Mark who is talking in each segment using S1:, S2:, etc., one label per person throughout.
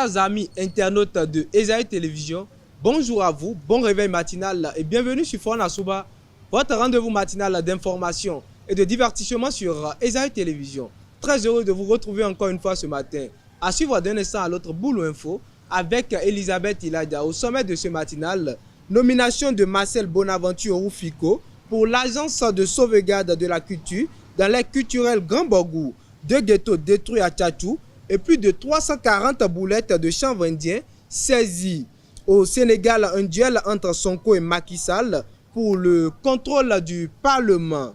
S1: Chers amis internautes de Esaïe Télévision, bonjour à vous, bon réveil matinal et bienvenue sur Fona Souba, votre rendez-vous matinal d'information et de divertissement sur Esaïe Télévision. Très heureux de vous retrouver encore une fois ce matin. À suivre d'un instant à l'autre Boulot Info avec Elisabeth Iladia. Au sommet de ce matinal, nomination de Marcel Bonaventure Rufiko pour l'agence de sauvegarde de la culture dans les culturels Grand Borgou, 2 ghettos détruits à Tchatchou et plus de 340 boulettes de chanvre indien saisies. Au Sénégal, un duel entre Sonko et Macky Sall pour le contrôle du Parlement.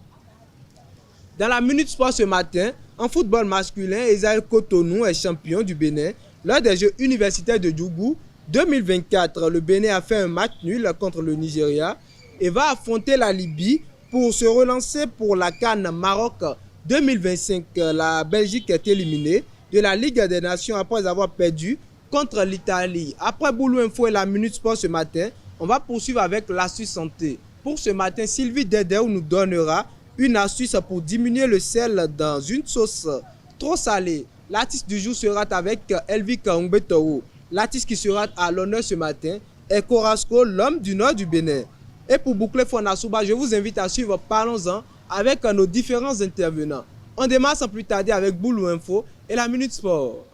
S1: Dans la Minute Sport ce matin, en football masculin, Esaïe Cotonou est champion du Bénin lors des Jeux universitaires de Djougou 2024. Le Bénin a fait un match nul contre le Nigeria et va affronter la Libye pour se relancer pour la CAN Maroc 2025. La Belgique est éliminée de la Ligue des Nations après avoir perdu contre l'Italie. Après Boulot Info et la Minute Sport ce matin, on va poursuivre avec l'astuce santé. Pour ce matin, Sylvie Dedeu nous donnera une astuce pour diminuer le sel dans une sauce trop salée. L'artiste du jour sera avec Elvi Kaungbetou. L'artiste qui sera à l'honneur ce matin est Korasco, l'homme du nord du Bénin. Et pour boucler Fona Souba, je vous invite à suivre Parlons-en avec nos différents intervenants. On démarre sans plus tarder avec Boulot Info et la Minute Sport.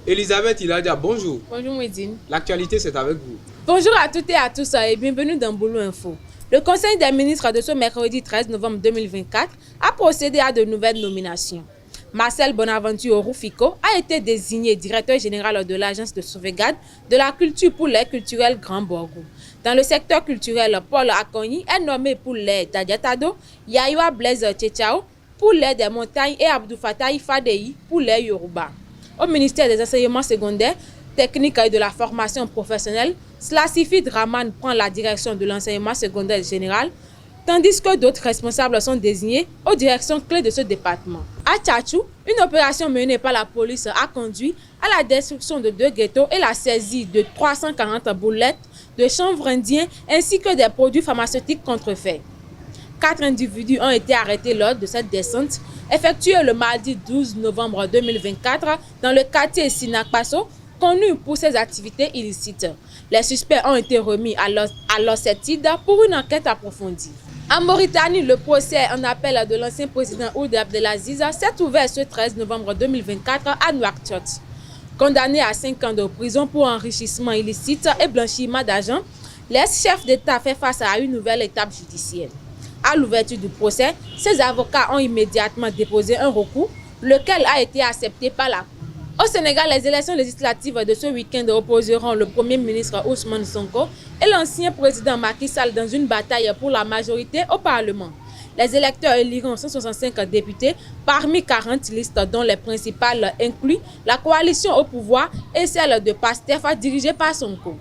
S1: Elisabeth Iladia, bonjour.
S2: Bonjour Mouidine.
S1: L'actualité, c'est avec vous.
S2: Bonjour à toutes et à tous et bienvenue dans Boulot Info. Le Conseil des ministres de ce mercredi 13 novembre 2024 a procédé à de nouvelles nominations. Marcel Bonaventure Rufiko a été désigné directeur général de l'agence de sauvegarde de la culture pour les culturels Grand Borgou. Dans le secteur culturel, Paul Akoni est nommé pour les Dadiatado, Yayoua Blaise Tchétchao pour les des montagnes et Abdou Fataï Fadei pour les Yoruba. Au ministère des enseignements secondaires, techniques et de la formation professionnelle, Slasifid Raman prend la direction de l'enseignement secondaire général, tandis que d'autres responsables sont désignés aux directions clés de ce département. À Tchatchou, une opération menée par la police a conduit à la destruction de 2 ghettos et la saisie de 340 boulettes de chanvre indien ainsi que des produits pharmaceutiques contrefaits. 4 individus ont été arrêtés lors de cette descente effectuée le mardi 12 novembre 2024 dans le quartier Sinakpasso, connu pour ses activités illicites. Les suspects ont été remis à l'OCETID pour une enquête approfondie. En Mauritanie, le procès en appel de l'ancien président Ould Abdelaziz s'est ouvert ce 13 novembre 2024 à Nouakchott. Condamné à 5 ans de prison pour enrichissement illicite et blanchiment d'argent, l'ex-chef d'État fait face à une nouvelle étape judiciaire. À l'ouverture du procès, ses avocats ont immédiatement déposé un recours, lequel a été accepté par la Cour. Au Sénégal, les élections législatives de ce week-end opposeront le Premier ministre Ousmane Sonko et l'ancien président Macky Sall dans une bataille pour la majorité au Parlement. Les électeurs éliront 165 députés parmi 40 listes dont les principales incluent la coalition au pouvoir et celle de PASTEF dirigée par Sonko.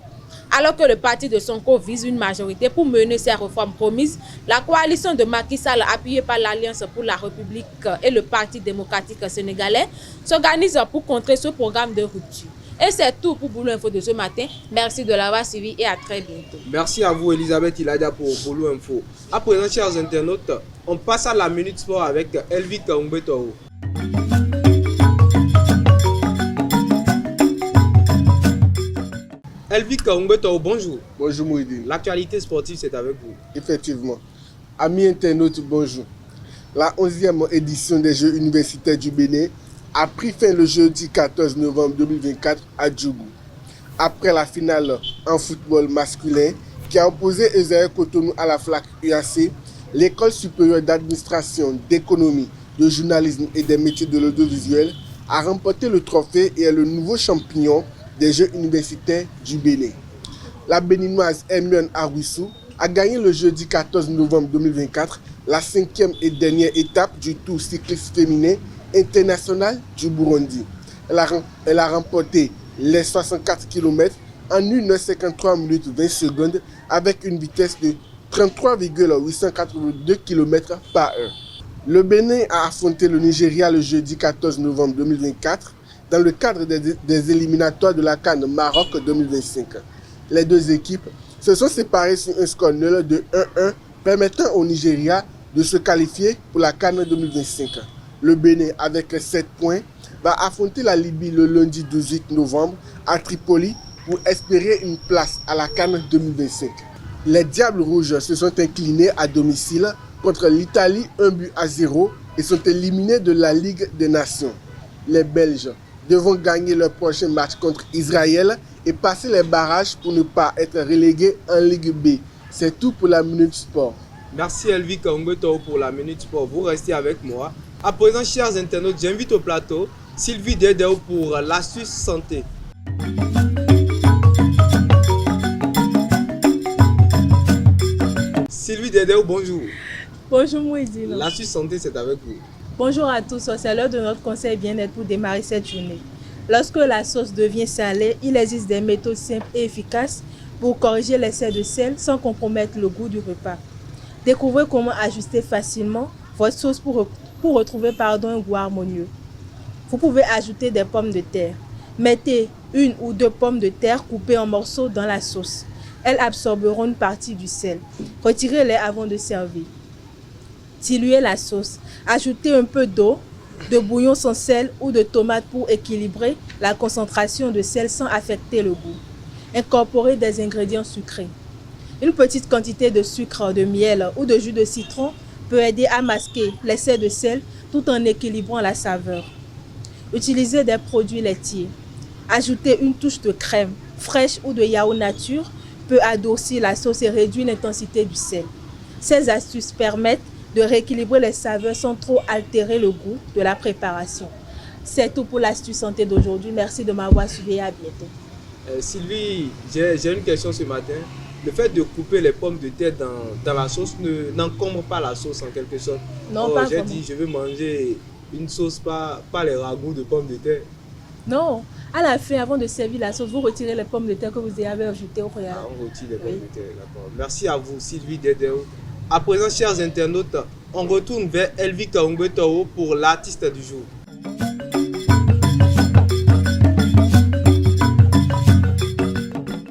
S2: Alors que le parti de Sonko vise une majorité pour mener ses réformes promises, la coalition de Macky Sall, appuyée par l'Alliance pour la République et le Parti démocratique sénégalais, s'organise pour contrer ce programme de rupture. Et c'est tout pour Boulot Info de ce matin. Merci de l'avoir suivi et à très bientôt.
S1: Merci à vous Elisabeth Iladia pour Boulot Info. À présent, chers internautes, on passe à la Minute Sport avec Elvi Kaungbetou. Elvi Kaungbetou, bonjour.
S3: Bonjour Mouidine.
S1: L'actualité sportive, c'est avec vous.
S3: Effectivement. Amis internautes, bonjour. La 11e édition des Jeux universitaires du Bénin a pris fin le jeudi 14 novembre 2024 à Djougou. Après la finale en football masculin qui a opposé Esaïe Cotonou à la FLAC UAC, l'École supérieure d'administration, d'économie, de journalisme et des métiers de l'audiovisuel a remporté le trophée et est le nouveau champion des Jeux universitaires du Bénin. La béninoise Hermione Arwissou a gagné le jeudi 14 novembre 2024 la 5e et dernière étape du Tour cycliste féminin international du Burundi. Elle a remporté les 64 km en 1h53 minutes 20 secondes avec une vitesse de 33,882 km par heure. Le Bénin a affronté le Nigeria le jeudi 14 novembre 2024 dans le cadre des éliminatoires de la CAN Maroc 2025. Les deux équipes se sont séparées sur un score nul de 1-1 permettant au Nigeria de se qualifier pour la CAN 2025. Le Bénin, avec 7 points, va affronter la Libye le lundi 18 novembre à Tripoli pour espérer une place à la CAN 2025. Les Diables Rouges se sont inclinés à domicile contre l'Italie 1-0 et sont éliminés de la Ligue des Nations. Les Belges devront gagner leur prochain match contre Israël et passer les barrages pour ne pas être relégués en Ligue B. C'est tout pour la Minute Sport.
S1: Merci Elvi Kaungoto pour la Minute Sport. Vous restez avec moi. À présent, chers internautes, j'invite au plateau Sylvie Dedeo pour l'astuce santé. Sylvie Dedeo, bonjour.
S4: Bonjour Mouidine.
S1: L'astuce santé, c'est avec vous.
S4: Bonjour à tous, c'est l'heure de notre conseil bien-être pour démarrer cette journée. Lorsque la sauce devient salée, il existe des méthodes simples et efficaces pour corriger l'excès de sel sans compromettre le goût du repas. Découvrez comment ajuster facilement votre sauce pour retrouver un goût harmonieux. Vous pouvez ajouter des pommes de terre. Mettez 1 ou 2 pommes de terre coupées en morceaux dans la sauce. Elles absorberont une partie du sel. Retirez-les avant de servir. Diluez la sauce. Ajoutez un peu d'eau, de bouillon sans sel ou de tomate pour équilibrer la concentration de sel sans affecter le goût. Incorporez des ingrédients sucrés. Une petite quantité de sucre, de miel ou de jus de citron peut aider à masquer l'excès de sel tout en équilibrant la saveur. Utilisez des produits laitiers. Ajouter une touche de crème fraîche ou de yaourt nature peut adoucir la sauce et réduire l'intensité du sel. Ces astuces permettent de rééquilibrer les saveurs sans trop altérer le goût de la préparation. C'est tout pour l'astuce santé d'aujourd'hui. Merci de m'avoir suivi et à bientôt.
S1: Sylvie, j'ai une question ce matin. Le fait de couper les pommes de terre dans la sauce n'encombre pas la sauce en quelque sorte.
S4: Non, pas
S1: j'ai
S4: vraiment.
S1: dit, je veux manger une sauce, pas les ragoûts de pommes de terre.
S4: Non, à la fin, avant de servir la sauce, vous retirez les pommes de terre que vous avez ajoutées au préalable.
S1: Ah, on retire les pommes
S4: Oui.
S1: de terre, d'accord. Merci à vous, Sylvie Dedeo. À présent, chers internautes, on retourne vers Elvi Kaungoto pour l'artiste du jour.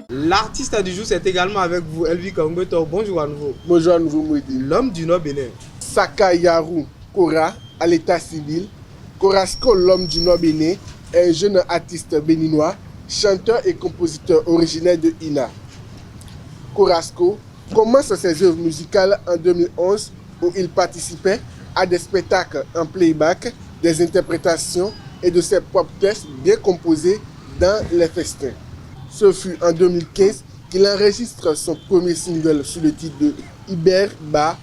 S1: L'artiste du jour, c'est également avec vous, Elvi Kaungoto. Bonjour à nouveau.
S3: Bonjour à nouveau Mouidine.
S1: L'homme du Nord Bénin.
S3: Sakayaru Kora à l'état civil. Korasco, l'homme du Nord Bénin, est un jeune artiste béninois, chanteur et compositeur originaire de Ina. Korasco commence ses œuvres musicales en 2011 où il participait à des spectacles en playback, des interprétations et de ses propres textes bien composés dans les festins. Ce fut en 2015 qu'il enregistre son premier single sous le titre de Iberba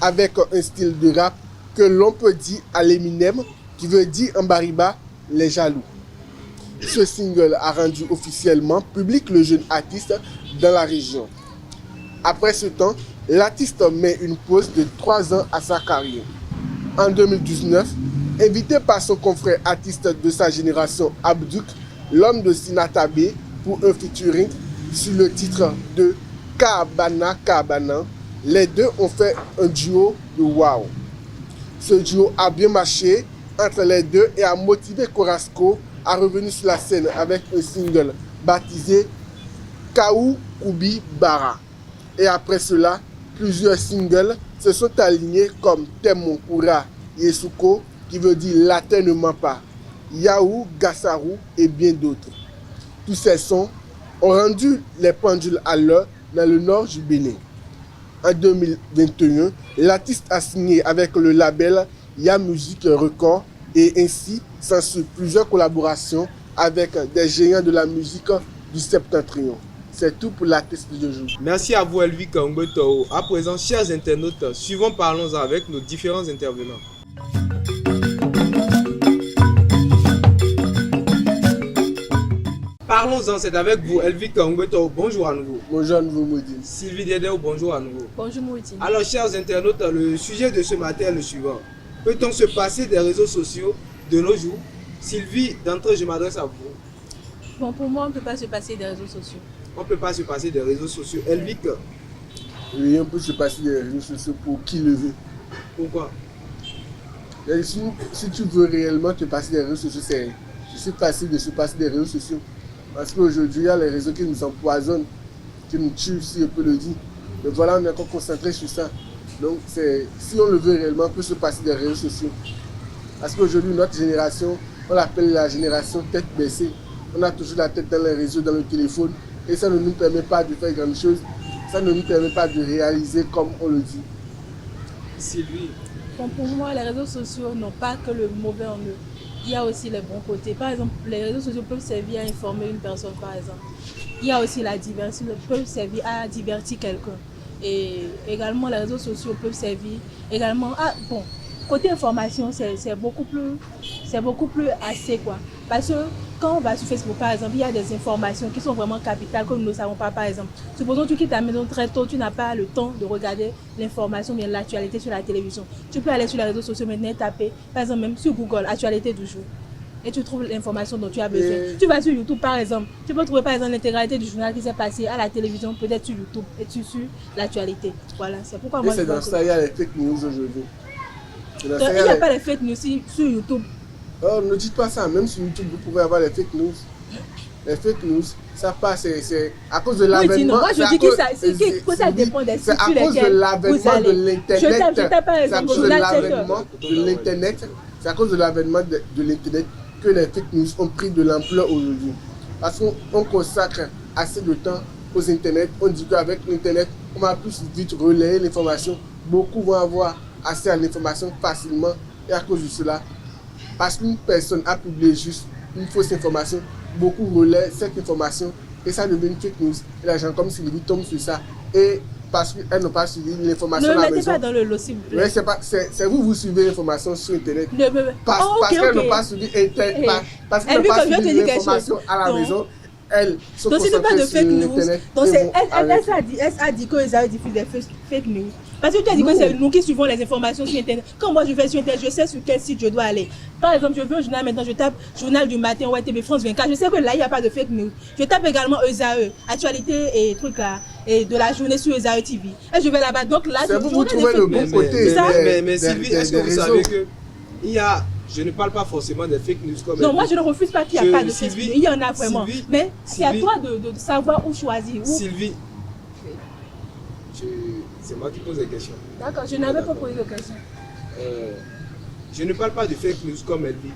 S3: avec un style de rap que l'on peut dire à l'Eminem qui veut dire en bariba les jaloux. Ce single a rendu officiellement public le jeune artiste dans la région. Après ce temps, l'artiste met une pause de 3 ans à sa carrière. En 2019, invité par son confrère artiste de sa génération Abduk, l'homme de Sinatabé, pour un featuring sur le titre de Kabana Kabana, les deux ont fait un duo de wow. Ce duo a bien marché entre les deux et a motivé Korasco à revenir sur la scène avec un single baptisé Kaou Kubi Bara. Et après cela, plusieurs singles se sont alignés comme Temon Kura Yesuko, qui veut dire la terre ne ment pas, Yaou Gassaru et bien d'autres. Tous ces sons ont rendu les pendules à l'heure dans le nord du Bénin. En 2021, l'artiste a signé avec le label Ya Music Record et ainsi s'ensuit plusieurs collaborations avec des géants de la musique du Septentrion. C'est tout pour l'artiste de jour.
S1: Merci à vous, Elvi Kaungoto. À présent, chers internautes, suivons, parlons avec nos différents intervenants. Parlons-en, c'est avec vous, Elvi Kaungoto. Bonjour à nouveau.
S3: Bonjour à nouveau Maudit.
S1: Sylvie Dedeo, bonjour à nouveau.
S4: Bonjour Mouidine.
S1: Alors, chers internautes, le sujet de ce matin est le suivant. Peut-on se passer des réseaux sociaux de nos jours? Sylvie, d'entrée, je m'adresse à vous.
S4: Bon, pour moi, on ne peut pas se passer des réseaux sociaux.
S1: On ne peut pas se passer des réseaux sociaux. Elvic,
S3: Oui, on peut se passer des réseaux sociaux pour qui le veut.
S1: pourquoi?
S3: Et si tu veux réellement te passer des réseaux sociaux, c'est facile de se passer des réseaux sociaux. Parce qu'aujourd'hui, il y a les réseaux qui nous empoisonnent, qui nous tuent, si je peux le dire. Mais voilà, on est encore concentré sur ça. Donc, si on le veut réellement, on peut se passer des réseaux sociaux. Parce qu'aujourd'hui, notre génération, on l'appelle la génération tête baissée. On a toujours la tête dans les réseaux, dans le téléphone. Et ça ne nous permet pas de faire grand chose. Ça ne nous permet pas de réaliser comme on le dit.
S1: Sylvie.
S4: Bon, pour moi, les réseaux sociaux n'ont pas que le mauvais en eux. Il y a aussi les bons côtés. Par exemple, les réseaux sociaux peuvent servir à informer une personne, par exemple. Il y a aussi la diversion, peuvent servir à divertir quelqu'un. Et également, les réseaux sociaux peuvent servir également à... Bon, côté information, c'est beaucoup plus assez, quoi. Parce que quand on va sur Facebook, par exemple, il y a des informations qui sont vraiment capitales que nous ne savons pas, par exemple. Supposons que tu quittes ta maison très tôt, tu n'as pas le temps de regarder l'information, bien l'actualité sur la télévision. Tu peux aller sur les réseaux sociaux maintenant et taper, par exemple, même sur Google, actualité du jour. Et tu trouves l'information dont tu as besoin. Tu vas sur YouTube, par exemple. Tu peux trouver, par exemple, l'intégralité du journal qui s'est passé à la télévision, peut-être sur YouTube, et tu suis l'actualité. Voilà, c'est pourquoi moi...
S3: Et c'est dans ça, il y a les fake news aujourd'hui.
S4: Il n'y a pas les fake news sur YouTube.
S3: Oh, ne dites pas ça, même sur YouTube, vous pouvez avoir les fake news. Les fake news, ça passe, c'est à cause de l'avènement.
S4: Oui, moi je dis que ça dépend des sites sur lesquels vous allez.
S3: C'est à cause de l'avènement de l'Internet.
S4: Je tape par exemple
S3: C'est à cause de l'avènement de l'Internet que les fake news ont pris de l'ampleur aujourd'hui. Parce qu'on consacre assez de temps aux Internet. On dit qu'avec l'Internet, on va plus vite relayer l'information. Beaucoup vont avoir accès à l'information facilement. Et à cause de cela, parce qu'une personne a publié juste une fausse information, beaucoup relaient cette information et ça devient une fake news. Et les gens comme Sylvie tombent sur ça. Et parce qu'elles n'ont pas suivi l'information à la maison.
S4: Ne mettez pas dans le lot, s'il vous plaît.
S3: C'est vous suivez l'information sur Internet. Parce qu'elles n'ont pas suivi Internet. Parce qu'elles n'ont pas suivi l'information à la maison. Elles sont concentrées sur Internet.
S4: Donc elle a dit que Esaü diffuse des fake news. Parce que tu as dit que c'est nous qui suivons les informations sur Internet. Quand moi je vais sur Internet, je sais sur quel site je dois aller. Par exemple, je veux un journal maintenant, je tape journal du matin ou TV France 24. Je sais que là, il n'y a pas de fake news. Je tape également Esaü, actualité et trucs là, et de la journée sur Esaü TV. Et je vais là-bas. Donc là,
S3: vous trouvez le bon côté.
S1: Mais Sylvie, est-ce que vous savez que il y a... Je ne parle pas forcément des fake news comme...
S4: Non, moi je ne refuse pas qu'il n'y a pas de fake news. Il y en a vraiment.
S1: Sylvie,
S4: mais c'est à toi de savoir où choisir.
S1: Sylvie, c'est moi qui pose les questions.
S4: D'accord, je n'avais pas posé de questions.
S1: Je ne parle pas de fake news comme elle dit,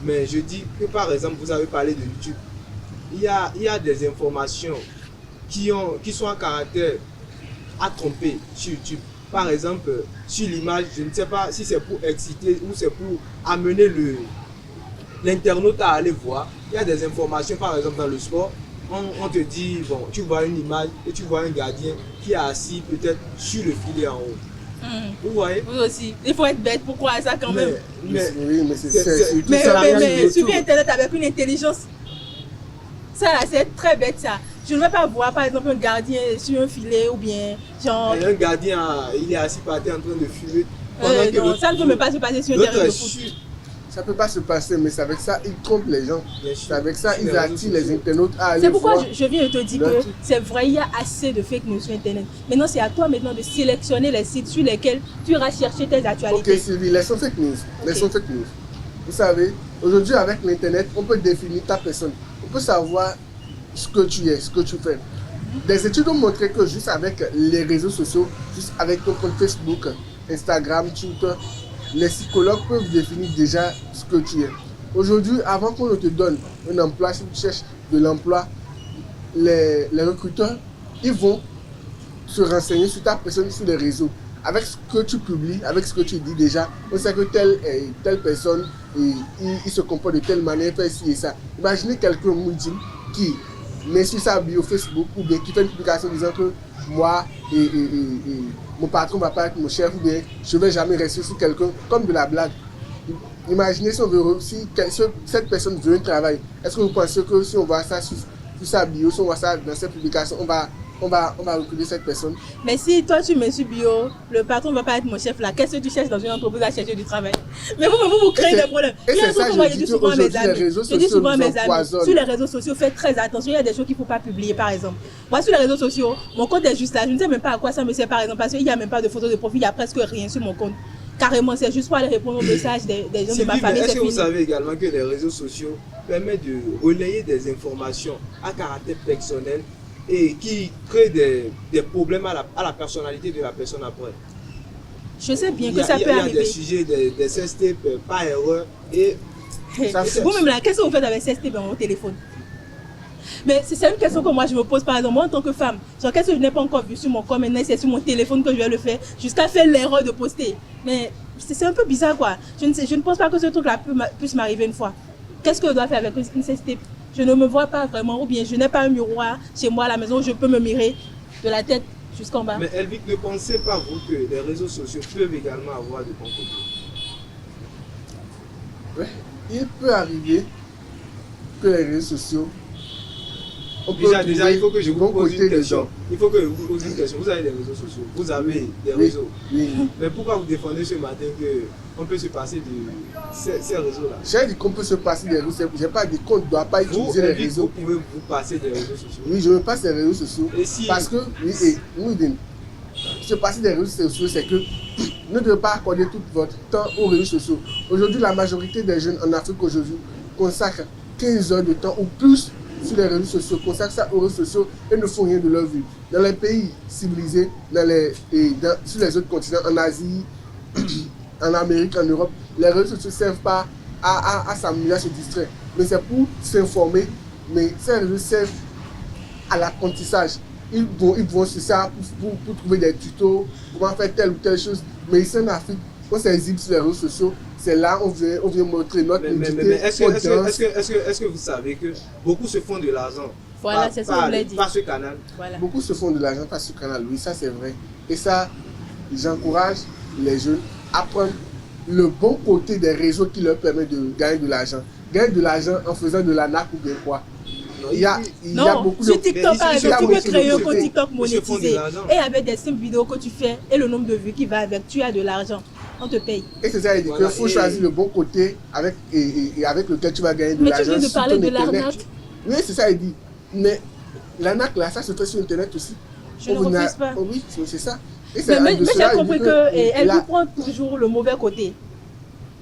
S1: mais je dis que par exemple, vous avez parlé de YouTube. Il y a des informations qui sont à caractère à tromper sur YouTube. Par exemple, sur l'image, je ne sais pas si c'est pour exciter ou c'est pour amener l'internaute à aller voir. Il y a des informations, par exemple dans le sport, on te dit, bon, tu vois une image et tu vois un gardien qui est assis peut-être sur le filet en haut. Vous voyez?
S4: Vous aussi. Il faut être bête pour croire ça quand même.
S3: Mais
S4: suivre Internet avec une intelligence, ça c'est très bête ça. Je ne vais pas voir par exemple un gardien sur un filet ou bien genre...
S1: Et un gardien, il est assis par terre en train de fumer.
S4: Non, ça ne peut même pas se passer sur un terrain de foot.
S3: Ça ne peut pas se passer, mais c'est avec ça ils trompent les gens. C'est avec ça ils attirent les internautes à aller
S4: voir. C'est pourquoi
S3: voir.
S4: je viens de te dire que c'est vrai, il y a assez de fake news sur Internet. Maintenant, c'est à toi maintenant de sélectionner les sites sur lesquels tu iras chercher tes actualités.
S3: Ok Sylvie, laissons fake news. Laissons fake news. Vous savez, aujourd'hui avec l'Internet, on peut définir ta personne. On peut savoir ce que tu es, ce que tu fais. Des études ont montré que juste avec les réseaux sociaux, juste avec ton compte Facebook, Instagram, Twitter, les psychologues peuvent définir déjà ce que tu es. Aujourd'hui, avant qu'on ne te donne un emploi, si tu cherches de l'emploi, les recruteurs, ils vont se renseigner sur ta personne sur les réseaux. Avec ce que tu publies, avec ce que tu dis déjà, on sait que telle personne, il se comporte de telle manière, fait ci et ça. Imaginez quelqu'un multiple qui met sur sa bio Facebook ou bien qui fait une publication disant que moi et mon patron va pas être mon chef ou bien je vais jamais rester sur quelqu'un comme de la blague. Imaginez si cette personne veut un travail. Est-ce que vous pensez que si on voit ça sur sa bio, si on voit ça dans cette publication, on va recruter cette personne?
S4: Mais si toi tu mets sur bio, le patron ne va pas être mon chef là, qu'est-ce que tu cherches dans une entreprise à chercher du travail? Mais vous créez des problèmes.
S3: Et c'est ça, je dis souvent à mes amis.
S4: Je dis souvent à mes amis, sur les réseaux sociaux, faites très attention, il y a des choses qu'il ne faut pas publier par exemple. Moi sur les réseaux sociaux, mon compte est juste là, je ne sais même pas à quoi ça me sert par exemple, parce qu'il n'y a même pas de photos de profil, il n'y a presque rien sur mon compte. Carrément, c'est juste pour aller répondre aux messages des gens de ma famille.
S1: Est-ce que vous savez également que les réseaux sociaux permettent de relayer des informations à caractère personnel et qui créent des problèmes à la personnalité de la personne après?
S4: Je sais bien que
S1: Il
S4: ça peut
S1: y a
S4: arriver.
S1: des sujets, des sextapes par erreur. Et
S4: Vous-même là, qu'est-ce que vous faites avec ces dans votre téléphone? Mais c'est une question que moi je me pose par exemple, moi en tant que femme, genre qu'est-ce que je n'ai pas encore vu sur mon corps, maintenant c'est sur mon téléphone que je vais le faire, jusqu'à faire l'erreur de poster. Mais c'est un peu bizarre quoi. Je ne pense pas que ce truc-là puisse m'arriver une fois. Qu'est-ce que je dois faire avec une sextape? Je ne me vois pas vraiment, ou bien je n'ai pas un miroir chez moi à la maison où je peux me mirer de la tête jusqu'en bas.
S1: Mais Elvic, ne pensez pas vous que les réseaux sociaux peuvent également avoir de bons côtés?
S3: Ouais. Il peut arriver que les réseaux sociaux.
S1: Déjà, il faut que je vous pose une question.
S3: dedans.
S1: Il faut que je vous pose une question. Vous avez des réseaux sociaux, vous avez des
S3: Oui,
S1: réseaux.
S3: oui.
S1: Mais pourquoi vous défendez ce matin qu'on peut se passer de ces réseaux-là?
S3: J'ai dit qu'on peut se passer des réseaux. Je n'ai pas dit qu'on ne doit pas
S1: Vous,
S3: utiliser les
S1: Elvic, vous
S3: réseaux.
S1: pouvez vous passer des réseaux sociaux.
S3: Oui, je me passe les réseaux sociaux.
S1: Et si-
S3: Parce que, oui, et Mouidine, se passer des réseaux sociaux, c'est que ne devez pas accorder tout votre temps aux réseaux sociaux. Aujourd'hui, la majorité des jeunes en Afrique aujourd'hui consacrent 15 heures de temps ou plus sur les réseaux sociaux, consacrent ça aux réseaux sociaux et ne font rien de leur vie. Dans les pays civilisés, sur les autres continents, en Asie, en Amérique, en Europe, les réseaux sociaux ne servent pas à s'amuser, à se distraire. Mais c'est pour s'informer. Mais ces réseaux servent à l'apprentissage. Ils vont sur ça pour trouver des tutos, comment faire telle ou telle chose. Mais ici en Afrique, on s'exhibe sur les réseaux sociaux. C'est là on vient montrer notre
S1: Mais
S3: nudité,
S1: est-ce que vous savez que beaucoup se font de l'argent?
S4: Voilà, c'est ça que je voulais dire.
S1: Par ce canal.
S4: Voilà.
S3: Beaucoup se font de l'argent par ce canal, oui, ça c'est vrai. Et ça, j'encourage les jeunes à prendre le bon côté des réseaux qui leur permet de gagner de l'argent. Gagner de l'argent en faisant de la nappe ou bien quoi. Il y a
S4: Non,
S3: beaucoup
S4: sur
S3: de...
S4: TikTok, par
S1: Mais
S4: exemple, tu
S3: il y a
S4: peux créer un
S3: beaucoup
S4: compte
S3: de-
S4: TikTok
S1: ils se font de
S4: monétisé.
S1: l'argent.
S4: Et avec des simples vidéos que tu fais et le nombre de vues qui va avec, tu as de l'argent. On te paye.
S3: Et c'est ça, il dit
S1: Voilà,
S3: qu'il faut
S1: et-
S3: choisir le bon côté avec lequel tu vas gagner de
S4: Mais tu
S3: l'argent.
S4: viens de
S3: sur
S4: parler
S3: ton
S4: de
S3: Internet.
S4: l'arnaque.
S3: Oui, c'est ça, il dit. Mais l'arnaque là, ça se fait sur Internet aussi.
S4: Je ne refuse pas.
S3: Oh oui, c'est ça. Et c'est
S4: Mais
S3: de
S4: j'ai
S3: cela, il
S4: compris
S3: dit
S4: qu'elle
S3: là-
S4: vous prend toujours le mauvais côté.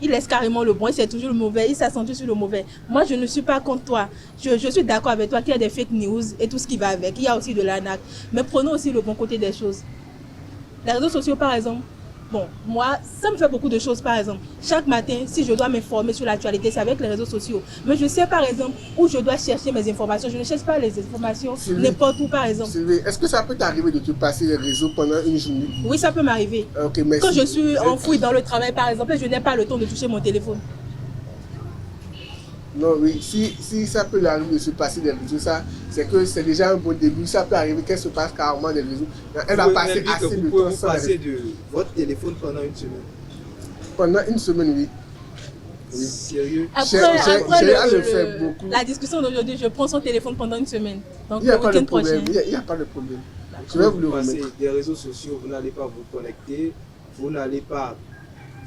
S4: Il laisse carrément le bon, c'est toujours le mauvais, il s'accentue sur le mauvais. Moi, je ne suis pas contre toi. Je suis d'accord avec toi qu'il y a des fake news et tout ce qui va avec. Il y a aussi de l'arnaque. Mais prenons aussi le bon côté des choses. Les réseaux sociaux, par exemple, bon, moi, ça me fait beaucoup de choses, par exemple. Chaque matin, si je dois m'informer sur l'actualité, c'est avec les réseaux sociaux. Mais je sais, par exemple, où je dois chercher mes informations. Je ne cherche pas les informations
S3: Sylvie.
S4: n'importe où, par exemple.
S3: Sylvie, est-ce que ça peut t'arriver de te passer les réseaux pendant une journée?
S4: Oui, ça peut m'arriver.
S3: Ok, merci.
S4: Quand je suis enfouie dans le travail, par exemple, je n'ai pas le temps de toucher mon téléphone.
S3: Non, oui, si ça peut arriver de se passer des réseaux, ça, c'est que c'est déjà un bon début. Ça peut arriver qu'elle se passe carrément des réseaux. Elle va passer
S1: Elvic,
S3: assez de
S1: vous pouvez
S3: temps
S1: vous
S3: sans les
S1: passer
S3: réseaux.
S1: de votre téléphone pendant une semaine.
S3: Pendant une semaine, oui. Oui.
S1: Sérieux?
S4: Après,
S3: J'ai à le faire beaucoup.
S4: la discussion d'aujourd'hui, je prends son téléphone pendant une semaine. Donc
S3: Il n'y a
S4: le
S3: pas de
S4: week-end
S3: problème.
S4: prochain.
S3: Il n'y a pas de problème. Je vais vous le
S1: Vous passez
S3: remettre.
S1: des réseaux sociaux, vous n'allez pas vous connecter, vous n'allez pas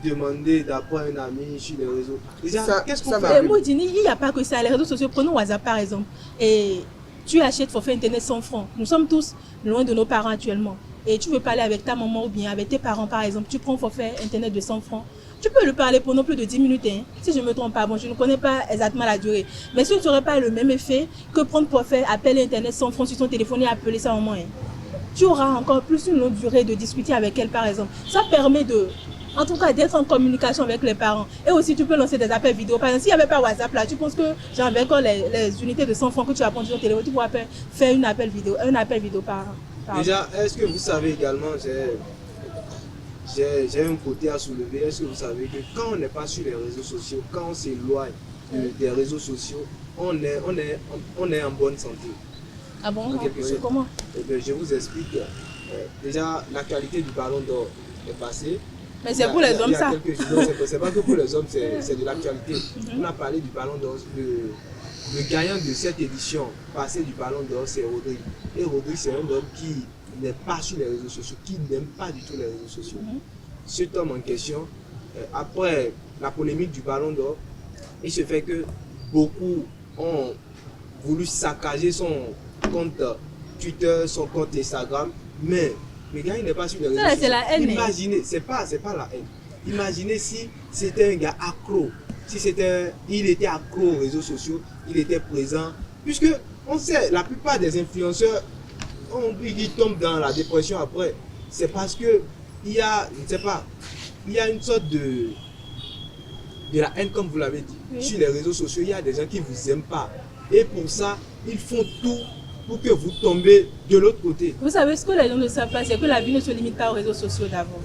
S1: demander d'apprendre un ami sur les réseaux. Déjà,
S3: Ça-
S1: qu'est-ce qu'on
S3: ça
S1: fait?
S3: va.
S4: Moi, il n'y a pas que ça. Les réseaux sociaux, prenons WhatsApp par exemple. Et tu achètes forfait internet 100 francs. Nous sommes tous loin de nos parents actuellement. Et tu veux parler avec ta maman ou bien avec tes parents par exemple. Tu prends forfait internet de 100 francs. Tu peux le parler pendant plus de 10 minutes. Hein. Si je ne me trompe pas, bon, je ne connais pas exactement la durée. Mais ce ne serait pas le même effet que prendre forfait, appel internet 100 francs sur ton téléphone et appeler sa maman. Hein. Tu auras encore plus une longue durée de discuter avec elle par exemple. Ça permet de... En tout cas, d'être en communication avec les parents. Et aussi, tu peux lancer des appels vidéo. Par exemple, s'il n'y avait pas WhatsApp là, tu penses que, genre, avec les unités de 100 francs que tu vas prendre sur ton téléphone, tu pourras faire un appel vidéo par
S1: Déjà, est-ce que vous savez également, j'ai un côté à soulever, est-ce que vous savez que quand on n'est pas sur les réseaux sociaux, quand on s'éloigne des réseaux sociaux, on est en bonne santé.
S4: Ah bon?
S1: En quelque sorte.
S4: Comment?
S1: Eh bien, je vous explique. Déjà, la qualité du ballon d'or est passée.
S4: Mais c'est pour les hommes, ça.
S1: C'est pas que pour les hommes, c'est de l'actualité. On a parlé du ballon d'or. Le gagnant de cette édition, passé du ballon d'or, c'est Rodri. Et Rodri, c'est un homme qui n'est pas sur les réseaux sociaux, qui n'aime pas du tout les réseaux sociaux. Cet homme en question, après la polémique du ballon d'or, il se fait que beaucoup ont voulu saccager son compte Twitter, son compte Instagram, mais le gars il n'est pas sur les réseaux
S4: Ça,
S1: sociaux.
S4: c'est la haine.
S1: Imaginez, c'est pas la haine. Imaginez si c'était un gars accro, si il était accro aux réseaux sociaux, il était présent, puisque on sait, la plupart des influenceurs, ils tombent dans la dépression après. C'est parce que il y a, je ne sais pas, il y a une sorte de la haine, comme vous l'avez dit.
S4: Oui.
S1: Sur les réseaux sociaux, il y a des gens qui ne vous aiment pas. Et pour ça, ils font tout pour que vous tombez de l'autre côté.
S4: Vous savez, ce que les gens ne savent pas, c'est que la vie ne se limite pas aux réseaux sociaux d'abord.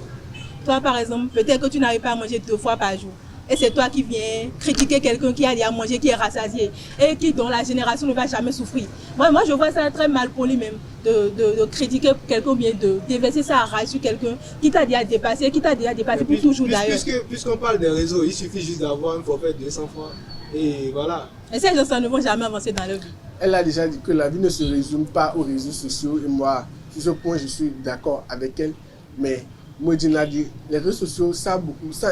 S4: Toi, par exemple, peut-être que tu n'arrives pas à manger 2 fois par jour. Et c'est toi qui viens critiquer quelqu'un qui a déjà mangé, qui est rassasié et qui, dont la génération ne va jamais souffrir. Moi, je vois ça très mal poli même, de critiquer quelqu'un, bien de déverser ça à rage sur quelqu'un qui t'a déjà dépassé, pour toujours d'ailleurs.
S1: Puisqu'on parle des réseaux, il suffit juste d'avoir un forfait de 200 francs. Et voilà.
S4: Et ces gens ne vont jamais avancer dans leur vie.
S3: Elle a déjà dit que la vie ne se résume pas aux réseaux sociaux. Et moi, sur ce point, je suis d'accord avec elle. Mais Maudine a dit, les réseaux sociaux, ça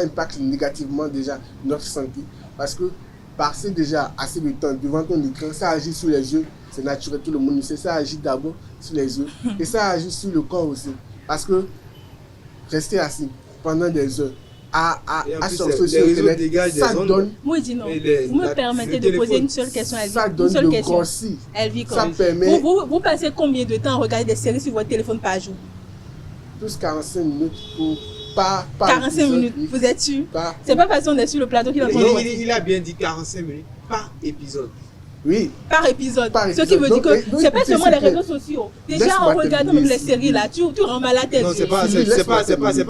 S3: impacte négativement déjà notre santé. Parce que passer déjà assez de temps devant ton écran, ça agit sur les yeux. C'est naturel, tout le monde le sait. Ça agit d'abord sur les yeux. Et ça agit sur le corps aussi. Parce que rester assis pendant des heures,
S1: sur Internet,
S3: ça donne...
S4: Moi, dis non. Vous me permettez de poser une seule question à Elvie.
S3: Ça donne le grossi. Ça permet...
S4: Vous passez combien de temps à regarder des séries sur votre téléphone par jour?
S3: Plus 45 minutes pour pas
S4: 45 minutes, vous êtes sûr? C'est pas parce qu'on est sur le plateau qu'il est en train de voir.
S1: Il a bien dit 45 minutes par épisode.
S3: Oui.
S4: Par épisode. Ce qui veut dire que c'est pas seulement les réseaux sociaux. Déjà, en regardant même les séries là, tu rends malade tes yeux.
S1: Non, c'est pas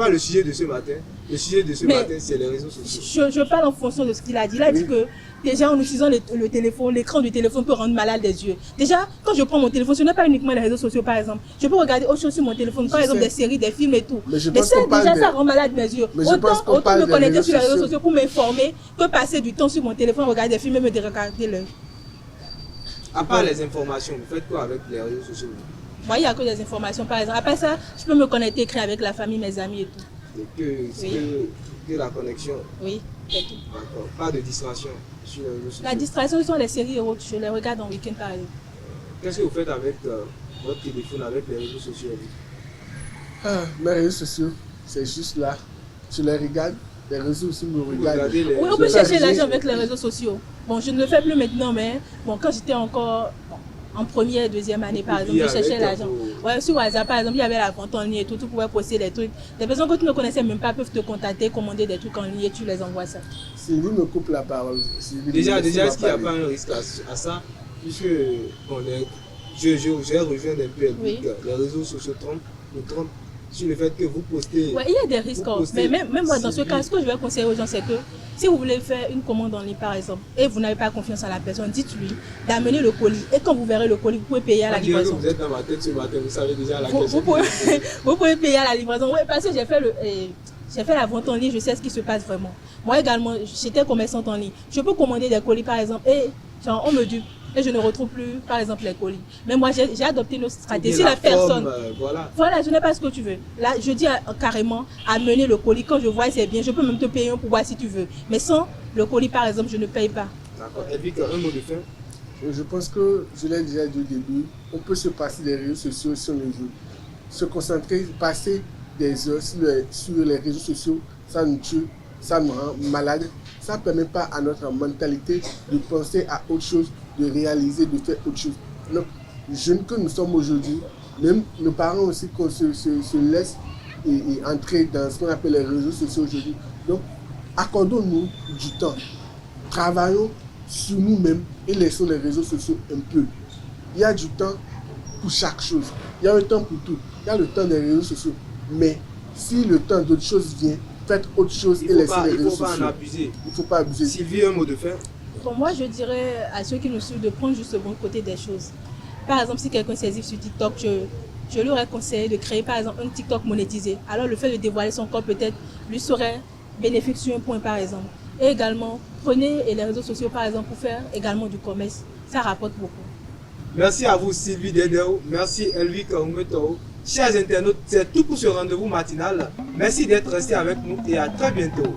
S1: le sujet de ce matin. Le sujet de ce matin, c'est les réseaux sociaux.
S4: Je parle en fonction de ce qu'il a dit. Il a dit que déjà, en utilisant le téléphone, l'écran du téléphone peut rendre malade les yeux. Déjà, quand je prends mon téléphone, ce n'est pas uniquement les réseaux sociaux, par exemple. Je peux regarder autre chose sur mon téléphone, par exemple des séries, des films et tout. Mais ça, déjà, ça rend malade mes yeux. Autant me connecter sur les réseaux sociaux pour m'informer que passer du temps sur mon téléphone, regarder des films et me déregarder l'œil.
S1: À part les informations, vous faites quoi avec les réseaux sociaux?
S4: Moi, il n'y a que des informations, par exemple. Après ça, je peux me connecter, écrire avec la famille, mes amis et tout.
S1: Que la connexion?
S4: Oui, c'est tout.
S1: D'accord. Pas de distraction sur les réseaux sociaux?
S4: La distraction, ce sont les séries et autres. Je les regarde en week-end, par exemple.
S1: Qu'est-ce que vous faites avec votre téléphone, avec les réseaux sociaux?
S3: Mes réseaux sociaux, c'est juste là. Je les regarde. Les réseaux aussi me regardent.
S4: Oui, on peut chercher l'argent avec les réseaux sociaux. Bon, je ne le fais plus maintenant, mais bon, quand j'étais encore en première, deuxième année, par exemple, je cherchais l'argent. Ouais, sur WhatsApp, par exemple, il y avait la vente en ligne et tout, tu pouvais poster des trucs. Des personnes que tu ne connaissais même pas peuvent te contacter, commander des trucs en ligne et tu les envoies ça.
S3: Sylvie me coupe la parole.
S1: Déjà, est-ce qu'il n'y a pas un risque à ça? Puisque j'ai rejoint un peu les réseaux sociaux nous trompent sur le fait que vous postez.
S4: Oui, il y a des risques. Mais même moi, dans ce cas, ce que je vais conseiller aux gens, c'est que si vous voulez faire une commande en ligne, par exemple, et vous n'avez pas confiance en la personne, dites-lui d'amener le colis. Et quand vous verrez le colis, vous pouvez payer à la livraison.
S1: Vous êtes dans ma tête ce matin, vous savez déjà la question.
S4: Vous pouvez payer à la livraison. Oui, parce que j'ai fait la vente en ligne, je sais ce qui se passe vraiment. Moi également, j'étais commerçante en ligne. Je peux commander des colis, par exemple, et genre, on me dit, et je ne retrouve plus, par exemple, les colis. Mais moi, j'ai adopté une autre stratégie. Si la personne... Voilà, je n'ai pas ce que tu veux. Là, je dis carrément, amener le colis. Quand je vois, c'est bien. Je peux même te payer un pouvoir si tu veux. Mais sans le colis, par exemple, je ne paye pas.
S1: D'accord. Et puis, un mot de fin?
S3: Je pense que, je l'ai déjà dit au début, on peut se passer des réseaux sociaux si on le veut. Se concentrer, passer des heures sur les réseaux sociaux, ça nous tue, ça nous rend malade. Ça ne permet pas à notre mentalité de penser à autre chose, de réaliser, de faire autre chose. Donc, jeunes que nous sommes aujourd'hui, même nos parents aussi qu'on se laissent et entrer dans ce qu'on appelle les réseaux sociaux aujourd'hui. Donc, accordons-nous du temps. Travaillons sur nous-mêmes et laissons les réseaux sociaux un peu. Il y a du temps pour chaque chose. Il y a un temps pour tout. Il y a le temps des réseaux sociaux. Mais si le temps d'autres choses vient, faites autre chose et laissez les réseaux sociaux. Il ne faut pas en abuser. Il ne faut pas abuser.
S1: Sylvie, un mot de fin?
S4: Pour moi, je dirais à ceux qui nous suivent de prendre juste le bon côté des choses. Par exemple, si quelqu'un s'exhibe sur TikTok, je lui aurais conseillé de créer par exemple un TikTok monétisé. Alors le fait de dévoiler son corps peut-être lui serait bénéfique sur un point par exemple. Et également, prenez les réseaux sociaux par exemple pour faire également du commerce. Ça rapporte beaucoup.
S1: Merci à vous Sylvie Dedeo. Merci Elvie Kaungeto. Chers internautes, c'est tout pour ce rendez-vous matinal. Merci d'être restés avec nous et à très bientôt.